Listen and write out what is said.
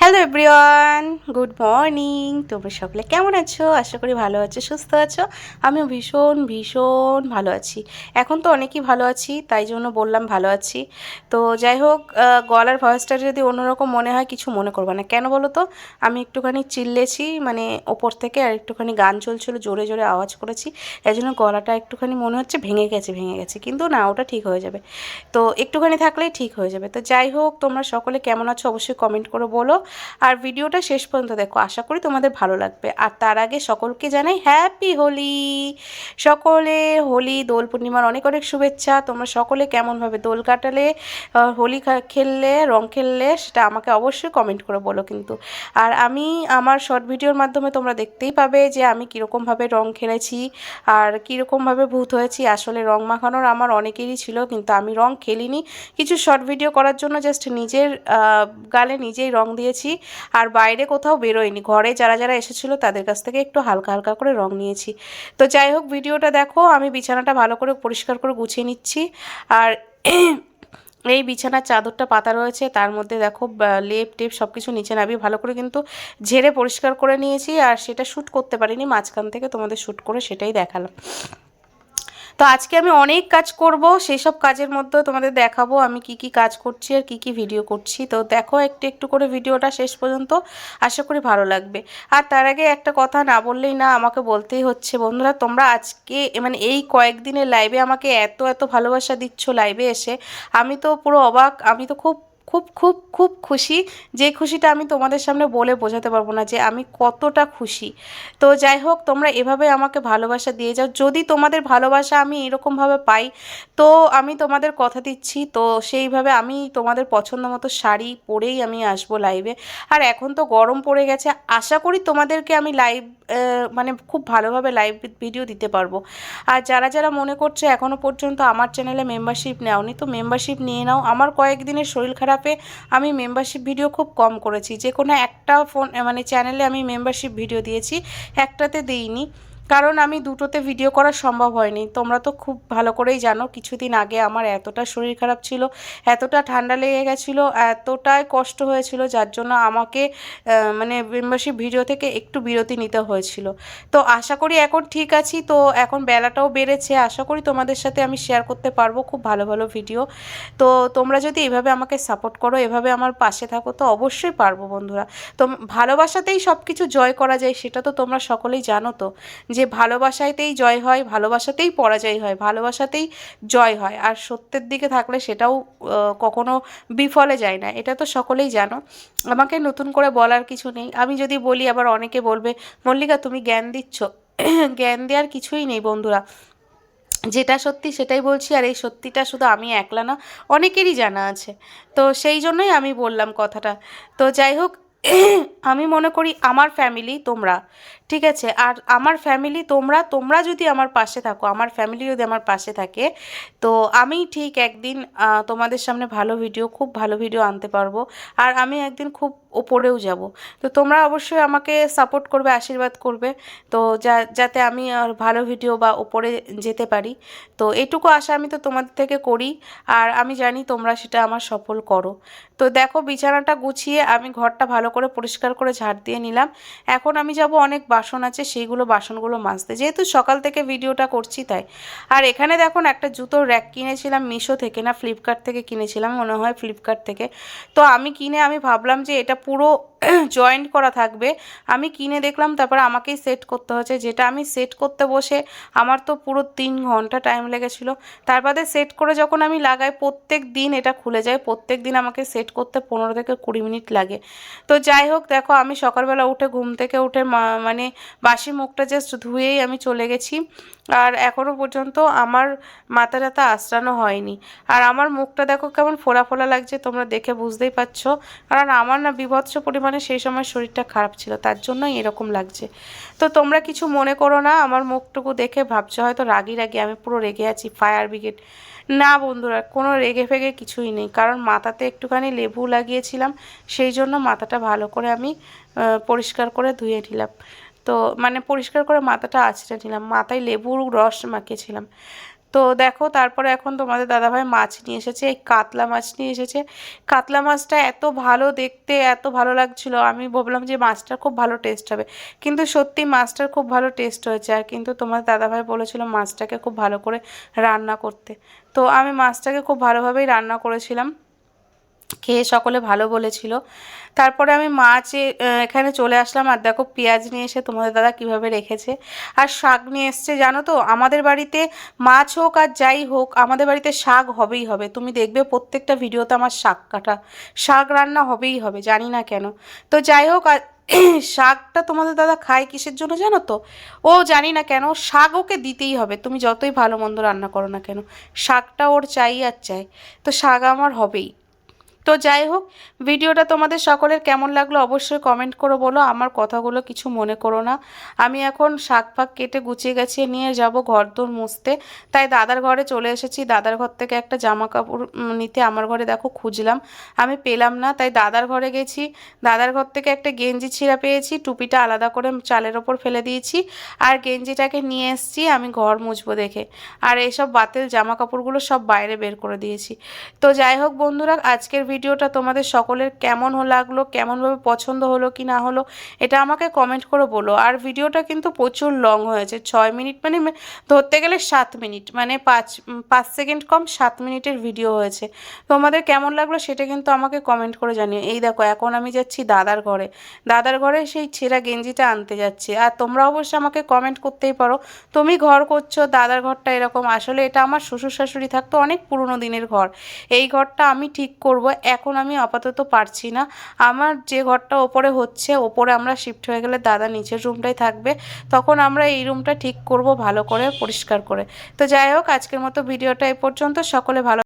Hello everyone, good morning. তোমরা সকলে কেমন আছো? আশা করি ভালো আছো, সুস্থ আছো। আমিও ভীষণ ভীষণ ভালো আছি। এখন তো অনেকই ভালো আছি, তাই জন্য বললাম ভালো আছি। তো যাই হোক, গলার ভয়েসটা যদি অন্যরকম মনে হয় কিছু মনে করবে না। কেন বলো তো? আমি একটুখানি চিল্লেছি, মানে ওপর থেকে, আর একটুখানি গান চলছিল, জোরে জোরে আওয়াজ করেছি। এই জন্য গলাটা একটুখানি মনে হচ্ছে ভেঙে গেছে, কিন্তু না, ওটা ঠিক হয়ে যাবে। তো একটুখানি থাকলেই ঠিক হয়ে যাবে। তো যাই হোক, তোমরা সকলে কেমন আছো অবশ্যই কমেন্ট করে বলো। আর ভিডিওটা শেষ পর্যন্ত দেখো, আশা করি তোমাদের ভালো লাগবে। আর তার আগে সকলকে জানাই হ্যাপি হোলি। সকলে হোলি দোল পূর্ণিমার অনেক অনেক শুভেচ্ছা। তোমরা সকলে কেমনভাবে দোল কাটালে, হোলি খেললে, রং খেললে, সেটা আমাকে অবশ্যই কমেন্ট করে বলো কিন্তু। আর আমি আমার শর্ট ভিডিওর মাধ্যমে তোমরা দেখতেই পাবে যে আমি কীরকমভাবে রং খেলেছি আর কীরকমভাবে ভূত হয়েছি। আসলে রং মাখানোর আমার অনেকেরই ছিল, কিন্তু আমি রং খেলিনি। কিছু শর্ট ভিডিও করার জন্য জাস্ট নিজের গালে নিজেই রং দিয়েছি। আর বাইরে কোথাও বেরোয়নি, ঘরে যারা যারা এসেছিলো তাদের কাছ থেকে একটু হালকা হালকা করে রং নিয়েছি। তো যাই হোক, ভিডিওটা দেখো। আমি বিছানাটা ভালো করে পরিষ্কার করে গুছিয়ে নিচ্ছি। আর এই বিছানার চাদরটা পাতা রয়েছে, তার মধ্যে দেখো লেপ টেপ সব কিছু নিচে নামিয়ে ভালো করে কিন্তু ঝেড়ে পরিষ্কার করে নিয়েছি। আর সেটা শ্যুট করতে পারিনি, মাঝখান থেকে তোমাদের শ্যুট করে সেটাই দেখালাম। তো আজকে আমি অনেক কাজ করব, সেই সব কাজের মধ্যেও তোমাদের দেখাবো আমি কি কি কাজ করছি আর কি কি ভিডিও করছি। তো দেখো একটু একটু করে ভিডিওটা শেষ পর্যন্ত, আশা করি ভালো লাগবে। আর তার আগে একটা কথা না বললেই না, আমাকে বলতেই হচ্ছে। বন্ধুরা, তোমরা আজকে মানে এই কয়েকদিনের লাইভে আমাকে এত এত ভালোবাসা দিচ্ছ লাইভে এসে, আমি তো পুরো অবাক। আমি তো খুব খুব খুব খুব খুশি। যে খুশিটা আমি তোমাদের সামনে বলে বোঝাতে পারবো না যে আমি কতটা খুশি। তো যাই হোক, তোমরা এভাবে আমাকে ভালোবাসা দিয়ে যাও। যদি তোমাদের ভালোবাসা আমি এরকমভাবে পাই, তো আমি তোমাদের কথা দিচ্ছি, তো সেইভাবে আমি তোমাদের পছন্দ মতো শাড়ি পরেই আমি আসবো লাইভে। আর এখন তো গরম পড়ে গেছে, আশা করি তোমাদেরকে আমি লাইভ মানে খুব ভালোভাবে লাইভ ভিডিও দিতে পারবো। আর যারা যারা মনে করছে এখনও পর্যন্ত আমার চ্যানেলে মেম্বারশিপ নেওনি, তো মেম্বারশিপ নিয়ে নাও। আমার কয়েকদিনের শরীর খারাপে আমি মেম্বারশিপ ভিডিও খুব কম করেছি। যে কোনো একটা ফোন মানে চ্যানেলে আমি মেম্বারশিপ ভিডিও দিয়েছি, একটাতে দিইনি, কারণ আমি দুটোতে ভিডিও করা সম্ভব হয়নি। তোমরা তো খুব ভালো করেই জানো, কিছুদিন আগে আমার এতটা শরীর খারাপ ছিল, এতটা ঠান্ডা লেগে গেছিলো, এতটাই কষ্ট হয়েছিল, যার জন্য আমাকে মানে মেম্বারশিপ ভিডিও থেকে একটু বিরতি নিতে হয়েছিল। তো আশা করি এখন ঠিক আছি। তো এখন বেলাটাও বেড়েছে, আশা করি তোমাদের সাথে আমি শেয়ার করতে পারবো খুব ভালো ভালো ভিডিও। তো তোমরা যদি এভাবে আমাকে সাপোর্ট করো, এভাবে আমার পাশে থাকো, তো অবশ্যই পারবো বন্ধুরা। তো ভালোবাসাতেই সব কিছু জয় করা যায়, সেটা তো তোমরা সকলেই জানো। তো যে ভালোবাসাতেই জয় হয়, ভালোবাসাতেই পরাজয় হয়, ভালোবাসাতেই জয় হয়। আর সত্যের দিকে থাকলে সেটাও কখনো বিফলে যায় না, এটা তো সকলেই জানো। আমাকে নতুন করে বলার কিছু নেই। আমি যদি বলি আবার অনেকে বলবে মল্লিকা তুমি জ্ঞান দিচ্ছ। জ্ঞান দেওয়ার কিছুই নেই বন্ধুরা, যেটা সত্যি সেটাই বলছি। আর এই সত্যিটা শুধু আমি একলা না, অনেকেরই জানা আছে। তো সেই জন্যই আমি বললাম কথাটা। তো যাই হোক, আমি মনে করি আমার ফ্যামিলি তোমরা, ঠিক আছে? আর আমার ফ্যামিলি তোমরা, তোমরা যদি আমার পাশে থাকো, আমার ফ্যামিলি যদি আমার পাশে থাকে, তো আমি ঠিক একদিন তোমাদের সামনে ভালো ভিডিও, খুব ভালো ভিডিও আনতে পারবো। আর আমি একদিন খুব ওপরেও যাব। তো তোমরা অবশ্যই আমাকে সাপোর্ট করবে, আশীর্বাদ করবে, তো যাতে আমি আর ভালো ভিডিও বা ওপরে যেতে পারি। তো এইটুকু আশা আমি তো তোমাদের থেকে করি, আর আমি জানি তোমরা সেটা আমার সফল করো। তো দেখো, বিছানাটা গুছিয়ে আমি ঘরটা ভালো করে পরিষ্কার করে ঝাড় দিয়ে নিলাম। এখন আমি যাব, অনেক বাসন আছে সেইগুলো বাসনগুলো মাজতে, যেহেতু সকাল থেকে ভিডিওটা করছি তাই। আর এখানে দেখুন, একটা জুতোর র্যাক কিনেছিলাম মিশো থেকে, না ফ্লিপকার্ট থেকে কিনেছিলাম, মনে হয় ফ্লিপকার্ট থেকে। তো আমি কিনে আমি ভাবলাম যে এটা পুরো জয়েন্ট করা থাকবে। আমি কিনে দেখলাম, তারপর আমাকেই সেট করতে হয়েছে। যেটা আমি সেট করতে বসে আমার তো পুরো 3 ঘন্টা টাইম লেগেছিলো। তার বাদে সেট করে যখন আমি লাগাই, প্রত্যেক দিন এটা খুলে যায়, প্রত্যেক দিন আমাকে সেট করতে 15 থেকে 20 মিনিট লাগে। তো যাই হোক, দেখো আমি সকালবেলা উঠে, ঘুম থেকে উঠে মানে বাসি মুখটা জাস্ট ধুয়েই আমি চলে গেছি। আর এখনও পর্যন্ত আমার মাথা টাথা আঁচড়ানো হয়নি। আর আমার মুখটা দেখো কেমন ফোলা ফোলা লাগছে, তোমরা দেখে বুঝতেই পারছো। কারণ আমার না বিভৎস পরিমাণে সেই সময় শরীরটা খারাপ ছিল, তার জন্যই এরকম লাগছে। তো তোমরা কিছু মনে করো না, আমার মুখটুকু দেখে ভাবছো হয়তো রাগি রাগি, আমি পুরো রেগে আছি, ফায়ার ব্রিগেড। না বন্ধুরা, কোনো রেগে ফেগে কিছুই নেই, কারণ মাথাতে একটুখানি লেবু লাগিয়েছিলাম, সেই জন্য মাথাটা ভালো করে আমি পরিষ্কার করে ধুয়ে নিলাম। তো মানে পরিষ্কার করে মাথাটা আঁচড়ে নিলাম, মাথায় লেবুর রস মাখিয়েছিলাম। তো দেখো তারপরে এখন তোমাদের দাদাভাই মাছ নিয়ে এসেছে, এই কাতলা মাছ নিয়ে এসেছে। কাতলা মাছটা এত ভালো দেখতে, এত ভালো লাগছিল, আমি ভাবলাম যে মাছটার খুব ভালো টেস্ট হবে, কিন্তু সত্যি মাছটার খুব ভালো টেস্ট হয়েছে। আর কিন্তু তোমাদের দাদাভাই বলেছিল মাছটাকে খুব ভালো করে রান্না করতে, তো আমি মাছটাকে খুব ভালোভাবেই রান্না করেছিলাম, খেয়ে সকলে ভালো বলেছিল। তারপরে আমি এখানে চলে আসলাম, আর দেখো পেঁয়াজ নিয়ে এসে তোমাদের দাদা কিভাবে রেখেছে, আর শাক নিয়ে এসছে। জানো তো আমাদের বাড়িতে মাছ হোক আর যাই হোক, আমাদের বাড়িতে শাক হবেই হবে। তুমি দেখবে প্রত্যেকটা ভিডিওতে আমার শাক রান্না হবেই হবে, জানি না কেন। তো যাই হোক, আর শাকটা তোমাদের দাদা খায় কিসের জন্য জানো তো? ও জানি না কেন, শাক ওকে দিতেই হবে, তুমি যতই ভালো মন্দ রান্না করো না কেন, শাকটা ওর চাই আর চাই। তো শাক আমার হবেই। তো যাই হোক, ভিডিওটা তোমাদের সকলের কেমন লাগলো অবশ্যই কমেন্ট করে বলো, আমার কথাগুলো কিছু মনে করো না। আমি এখন শাক ফাক কেটে গুছিয়ে গেছিয়ে নিয়ে যাব ঘরদোর মুছতে, তাই দাদার ঘরে চলে এসেছি। দাদার ঘর থেকে একটা জামা কাপড় নিতে আমার ঘরে দেখো খুঁজলাম, আমি পেলাম না, তাই দাদার ঘরে গেছি। দাদার ঘর থেকে একটা গেঞ্জি ছিঁড়া পেয়েছি, টুপিটা আলাদা করে চালের ওপর ফেলে দিয়েছি, আর গেঞ্জিটাকে নিয়ে এসেছি আমি ঘর মুছবো দেখে। আর এইসব বাতেল জামা কাপড়গুলো সব বাইরে বের করে দিয়েছি। তো যাই হোক বন্ধুরা, আজকের ভিডিওটা তোমাদের সকলের কেমন লাগলো, কেমনভাবে পছন্দ হলো কি না হলো, এটা আমাকে কমেন্ট করে বলো। আর ভিডিওটা কিন্তু প্রচুর লং হয়েছে, 6 মিনিট, মানে ধরতে গেলে 7 মিনিট, মানে 5 সেকেন্ড কম 7 মিনিটের ভিডিও হয়েছে। তোমাদের কেমন লাগলো সেটা কিন্তু আমাকে কমেন্ট করে জানিও। এই দেখো এখন আমি যাচ্ছি দাদার ঘরে সেই ছেঁড়া গেঞ্জিটা আনতে যাচ্ছি। আর তোমরা অবশ্যই আমাকে কমেন্ট করতেই পারো, তুমি ঘর করছো, দাদার ঘরটা এরকম। আসলে এটা আমার শ্বশুর শাশুড়ি থাকতো, অনেক পুরনো দিনের ঘর। এই ঘরটা আমি ঠিক করব, এখন আমি আপাতত পারছি না। আমার যে ঘরটা ওপরে হচ্ছে, ওপরে আমরা শিফট হয়ে গেলে দাদা নিচের রুমটাই থাকবে, তখন আমরা এই রুমটা ঠিক করব ভালো করে পরিষ্কার করে। তো যাই হোক, আজকের মতো ভিডিওটা এ পর্যন্ত। সকলে ভালো